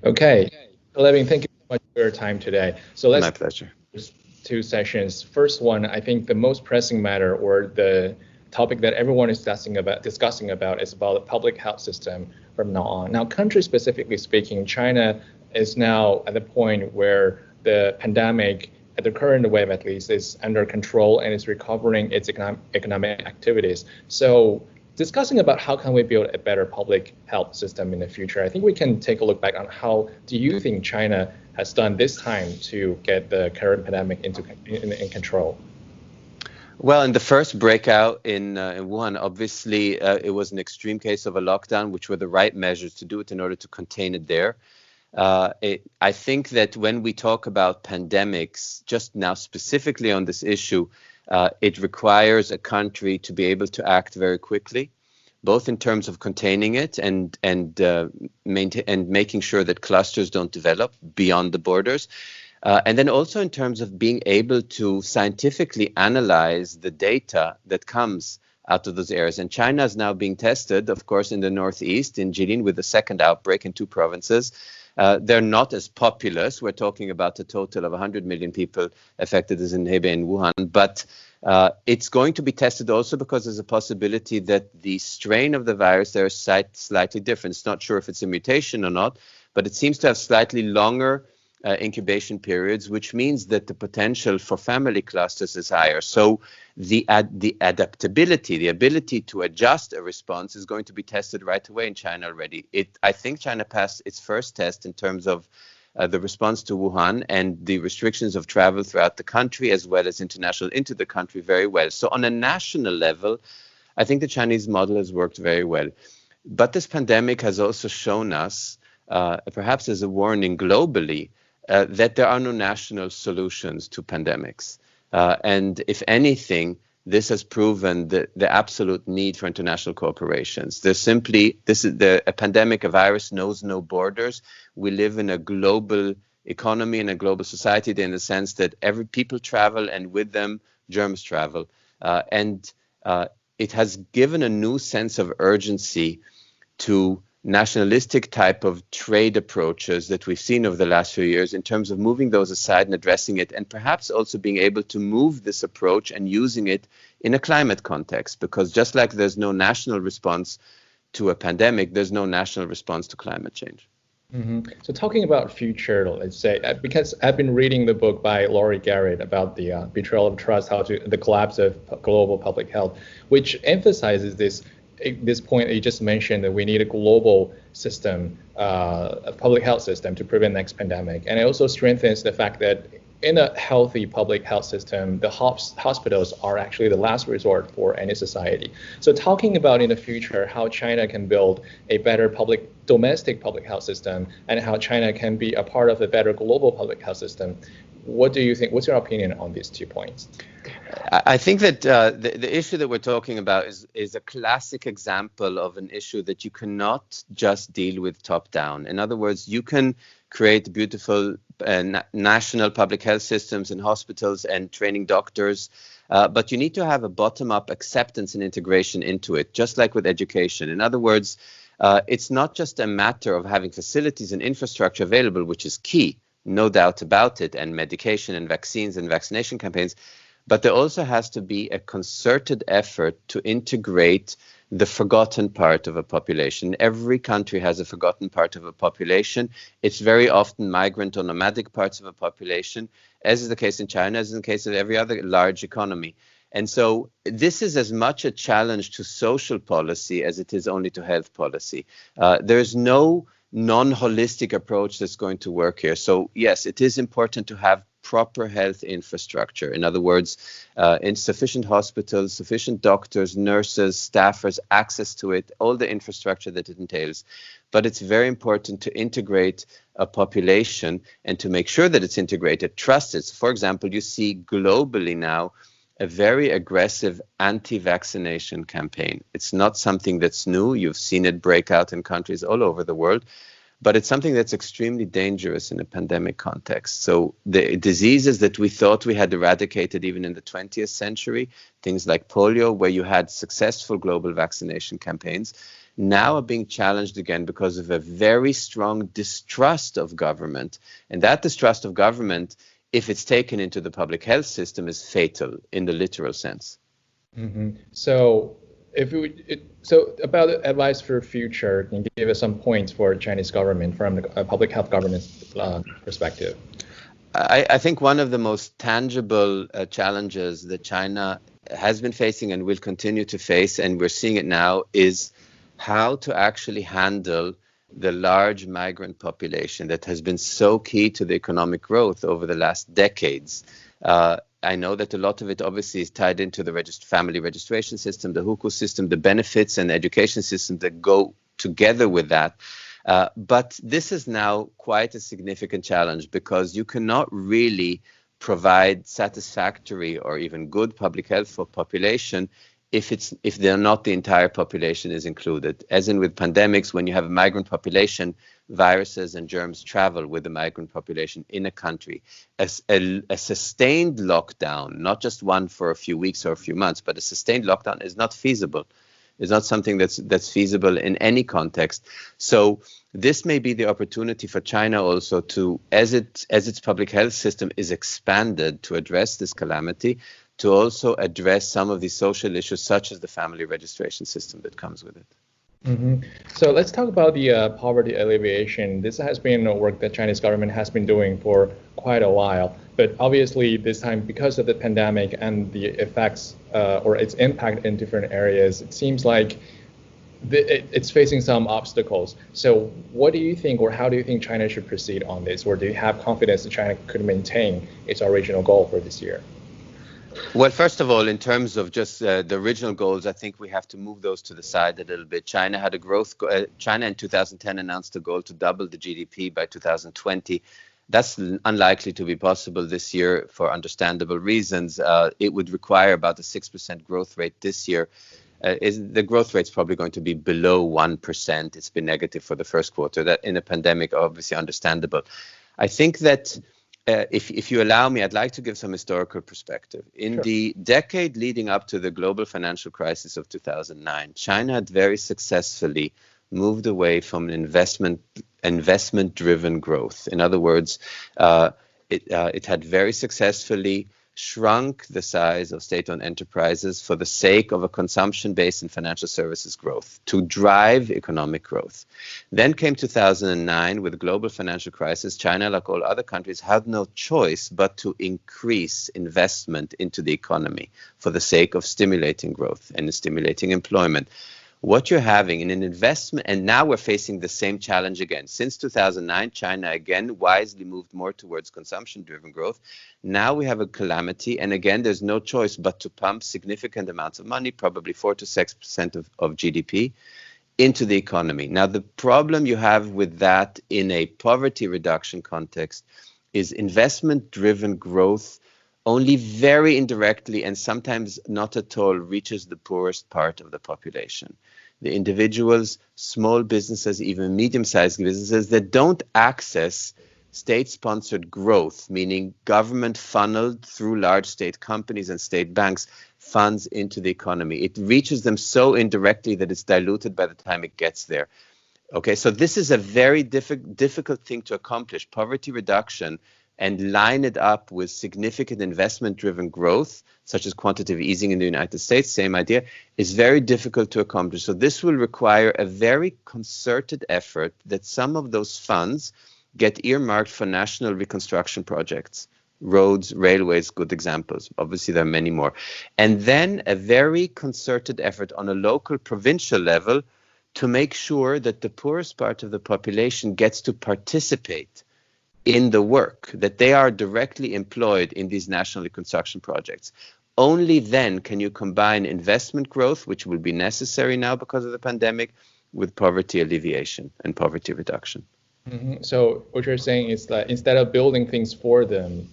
Okay, Levin, thank you so much for your time today. So let's My pleasure. there's two sessions. First one, I think the most pressing matter or the topic that everyone is discussing about is about the public health system from now on. Now, country specifically speaking, China is now at the point where the pandemic, at the current wave at least, is under control and is recovering its economic activities. So discussing about how can we build a better public health system in the future, I think we can take a look back on how do you think China has done this time to get the current pandemic in control? Well, in the first breakout in Wuhan, obviously it was an extreme case of a lockdown, which were the right measures to do it in order to contain it there. I think that when we talk about pandemics, just now specifically on this issue, it requires a country to be able to act very quickly, both in terms of containing it and making sure that clusters don't develop beyond the borders. And then also in terms of being able to scientifically analyze the data that comes out of those areas. And China is now being tested, of course, in the northeast, in Jilin, with the second outbreak in two provinces. They're not as populous. We're talking about a total of 100 million people affected as in Hebei and Wuhan. But it's going to be tested also because there's a possibility that the strain of the virus there is slightly different. It's not sure if it's a mutation or not, but it seems to have slightly longer incubation periods, which means that the potential for family clusters is higher. So the adaptability, the ability to adjust a response is going to be tested right away in China already. I think China passed its first test in terms of the response to Wuhan and the restrictions of travel throughout the country as well as international into the country very well. So on a national level, I think the Chinese model has worked very well. But this pandemic has also shown us, perhaps as a warning globally, that there are no national solutions to pandemics. And if anything, this has proven the absolute need for international cooperations. A pandemic, a virus knows no borders. We live in a global economy and a global society in the sense that every people travel and with them germs travel. And it has given a new sense of urgency to nationalistic type of trade approaches that we've seen over the last few years in terms of moving those aside and addressing it, and perhaps also being able to move this approach and using it in a climate context, because just like there's no national response to a pandemic, there's no national response to climate change. So talking about future, let's say, because I've been reading the book by Laurie Garrett about the betrayal of trust, the collapse of global public health, which emphasizes this point that you just mentioned, that we need a global system, a public health system to prevent next pandemic. And it also strengthens the fact that in a healthy public health system, the hospitals are actually the last resort for any society. So talking about in the future how China can build a better domestic public health system and how China can be a part of a better global public health system, what do you think? What's your opinion on these 2 points? I think that the issue that we're talking about is a classic example of an issue that you cannot just deal with top down. In other words, you can create beautiful national public health systems and hospitals and training doctors, but you need to have a bottom-up acceptance and integration into it, just like with education. In other words, it's not just a matter of having facilities and infrastructure available, which is key, no doubt about it, and medication and vaccines and vaccination campaigns. But there also has to be a concerted effort to integrate the forgotten part of a population. Every country has a forgotten part of a population. It's very often migrant or nomadic parts of a population, as is the case in China, as is the case of every other large economy. And so this is as much a challenge to social policy as it is only to health policy. There's no non-holistic approach that's going to work here. So yes, it is important to have proper health infrastructure. In other words, insufficient hospitals, sufficient doctors, nurses, staffers, access to it, all the infrastructure that it entails. But it's very important to integrate a population and to make sure that it's integrated, trusted. So for example, you see globally now a very aggressive anti-vaccination campaign. It's not something that's new. You've seen it break out in countries all over the world. but it's something that's extremely dangerous in a pandemic context. So the diseases that we thought we had eradicated even in the 20th century, things like polio, where you had successful global vaccination campaigns, now are being challenged again because of a very strong distrust of government. And that distrust of government, if it's taken into the public health system, is fatal in the literal sense. Mm-hmm. So so about advice for future, can you give us some points for Chinese government from the public health governance perspective? I think one of the most tangible challenges that China has been facing and will continue to face, and we're seeing it now, is how to actually handle the large migrant population that has been so key to the economic growth over the last decades. I know that a lot of it obviously is tied into the family registration system, the hukou system, the benefits and education system that go together with that. But this is now quite a significant challenge because you cannot really provide satisfactory or even good public health for population if they're not the entire population is included. As in with pandemics, when you have a migrant population, viruses and germs travel with the migrant population in a country. A sustained lockdown, not just one for a few weeks or a few months, but a sustained lockdown is not feasible. It's not something that's feasible in any context. So this may be the opportunity for China also to, as its public health system is expanded to address this calamity, to also address some of the social issues such as the family registration system that comes with it. Mm-hmm. So let's talk about the poverty alleviation. This has been work that Chinese government has been doing for quite a while, but obviously this time because of the pandemic and the effects or its impact in different areas, it seems like it's facing some obstacles. So what do you think, or how do you think China should proceed on this, or do you have confidence that China could maintain its original goal for this year? Well, first of all, in terms of just the original goals, I think we have to move those to the side a little bit. China had a growth. China in 2010 announced a goal to double the GDP by 2020. That's unlikely to be possible this year for understandable reasons. It would require about a 6% growth rate this year. The growth rate's probably going to be below 1%. It's been negative for the first quarter. That in a pandemic, obviously understandable. I think that if you allow me, I'd like to give some historical perspective. In the decade leading up to the global financial crisis of 2009, China had very successfully moved away from investment-driven growth. In other words, it had very successfully shrunk the size of state-owned enterprises for the sake of a consumption-based and financial services growth to drive economic growth. Then came 2009 with the global financial crisis. China, like all other countries, had no choice but to increase investment into the economy for the sake of stimulating growth and stimulating employment. What you're having in an investment, and now we're facing the same challenge again. Since 2009, China again wisely moved more towards consumption-driven growth. Now we have a calamity, and again, there's no choice but to pump significant amounts of money, probably 4 to 6% of GDP, into the economy. Now, the problem you have with that in a poverty reduction context is investment-driven growth only very indirectly and sometimes not at all reaches the poorest part of the population. The individuals, small businesses, even medium-sized businesses that don't access state-sponsored growth, meaning government funneled through large state companies and state banks, funds into the economy. It reaches them so indirectly that it's diluted by the time it gets there. Okay, so this is a very difficult thing to accomplish, poverty reduction, and line it up with significant investment-driven growth, such as quantitative easing in the United States, same idea, is very difficult to accomplish. So this will require a very concerted effort that some of those funds get earmarked for national reconstruction projects. Roads, railways, good examples. Obviously, there are many more. And then a very concerted effort on a local, provincial level to make sure that the poorest part of the population gets to participate in the work, that they are directly employed in these national reconstruction projects. Only then can you combine investment growth, which will be necessary now because of the pandemic, with poverty alleviation and poverty reduction. Mm-hmm. So what you're saying is that instead of building things for them,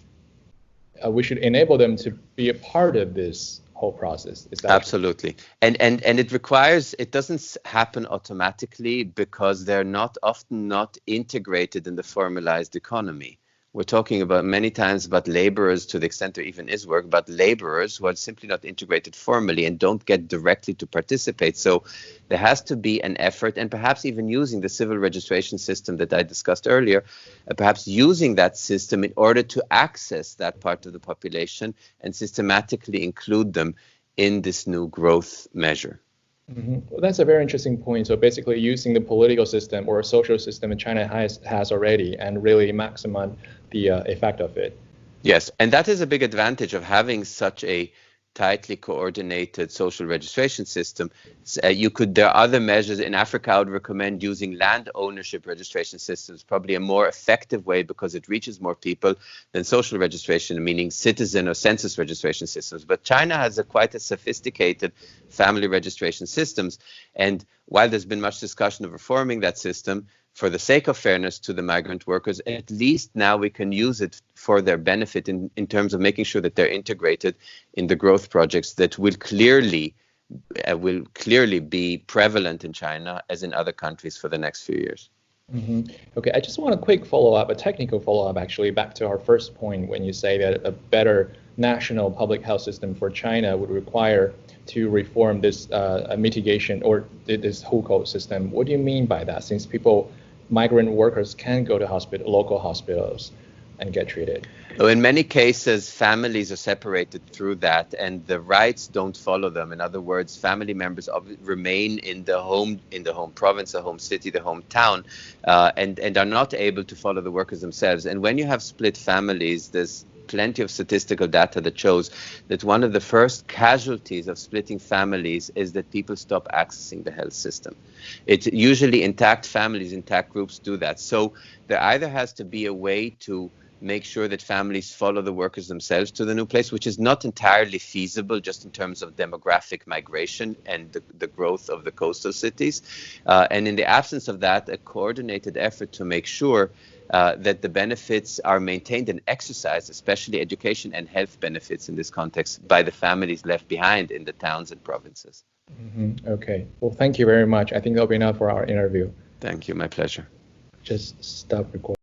we should enable them to be a part of this whole process. Is that Absolutely. And it requires, it doesn't happen automatically because they're not often not integrated in the formalized economy. We're talking about many times about laborers, to the extent there even is work, but laborers who are simply not integrated formally and don't get directly to participate. So there has to be an effort, and perhaps even using the civil registration system that I discussed earlier, perhaps using that system in order to access that part of the population and systematically include them in this new growth measure. Well, that's a very interesting point. So basically using the political system or social system in China has already and really maximize the effect of it. Yes, and that is a big advantage of having such a tightly coordinated social registration system. There are other measures in Africa. I would recommend using land ownership registration systems, probably a more effective way because it reaches more people than social registration, meaning citizen or census registration systems. But China has quite a sophisticated family registration systems. And while there's been much discussion of reforming that system, for the sake of fairness to the migrant workers, at least now we can use it for their benefit in terms of making sure that they're integrated in the growth projects that will clearly be prevalent in China as in other countries for the next few years. Okay, I just want a quick follow-up, a technical follow-up actually, back to our first point when you say that a better national public health system for China would require to reform this mitigation or this hukou system. What do you mean by that? Since migrant workers can go to local hospitals and get treated. In many cases, families are separated through that and the rights don't follow them. In other words, family members remain in the home province, the home city, the hometown, and are not able to follow the workers themselves. And when you have split families, there's plenty of statistical data that shows that one of the first casualties of splitting families is that people stop accessing the health system. It's usually intact families, intact groups do that. So there either has to be a way to make sure that families follow the workers themselves to the new place, which is not entirely feasible just in terms of demographic migration and the growth of the coastal cities. And in the absence of that, a coordinated effort to make sure that the benefits are maintained and exercised, especially education and health benefits in this context, by the families left behind in the towns and provinces. Okay. Well, thank you very much. I think that'll be enough for our interview. Thank you. My pleasure. Just stop recording.